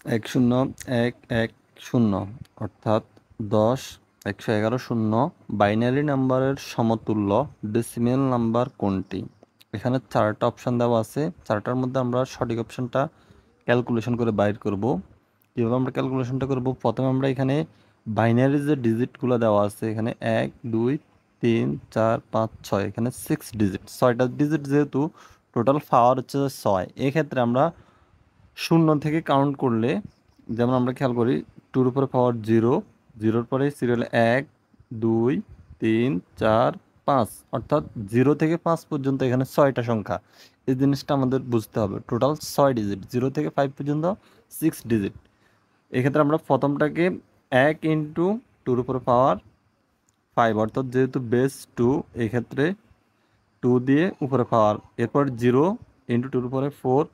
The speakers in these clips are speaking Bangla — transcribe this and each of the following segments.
10 অর্থাৎ 10 111 শূন্য বাইনারি নাম্বারের সমতুল্য ডেসিমেল নাম্বার কোনটি? এখানে 4টা অপশান দেওয়া আছে। 4টার মধ্যে আমরা সঠিক অপশানটা ক্যালকুলেশন করে বাইর করব। কীভাবে আমরা ক্যালকুলেশনটা করব? প্রথমে আমরা এখানে বাইনারি যে ডিজিটগুলো দেওয়া আছে, এখানে 1 2 3 4 5 6, এখানে 6 ডিজিট, 6টা ডিজিট, যেহেতু টোটাল পাওয়ার হচ্ছে 6, এক্ষেত্রে আমরা শূন্য থেকে কাউন্ট করলে, যেমন আমরা খেয়াল করি 2 উপরে পাওয়ার 0, 0-র পরে সিরিয়াল 1 2 3 4 5, অর্থাৎ 0 থেকে 5 পর্যন্ত এখানে 6টা সংখ্যা। এই জিনিসটা আমাদের বুঝতে হবে। টোটাল 6 ডিজিট, 0 থেকে 5 পর্যন্ত 6 ডিজিট। এক্ষেত্রে আমরা প্রথমটাকে 1 ইন্টু 2-র উপরে পাওয়ার 5, অর্থাৎ যেহেতু বেস 2, এক্ষেত্রে 2 দিয়ে উপরে পাওয়ার, এরপর 0 ইন্টু 2-র উপরে 4,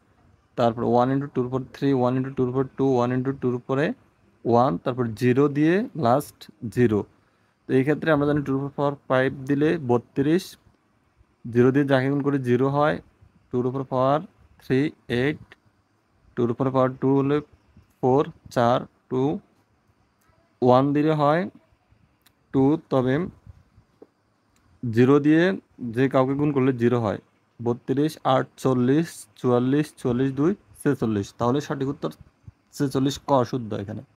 তারপর 1 ইন্টু 2-র উপর 3, 1 ইন্টু 2-র উপর 2, 1 ইন্টু 2-র উপরে 1, তারপর 0 দিয়ে লাস্ট 0। তো এই ক্ষেত্রে আমরা জানি 2-র উপর পাওয়ার 5 দিলে 32, 0 দিয়ে যাকে গুণ করে 0 হয়, 2-র উপর পাওয়ার 3 8, 2-র উপরে পাওয়ার 2 হলে 4 4 2, 1 দিলে হয় 2, তবে 0 দিয়ে যে কাউকে গুণ করলে 0 হয়। 32 8 40 44 44 2 46, তাহলে সঠিক উত্তর 46 ক শুদ্ধ এখানে।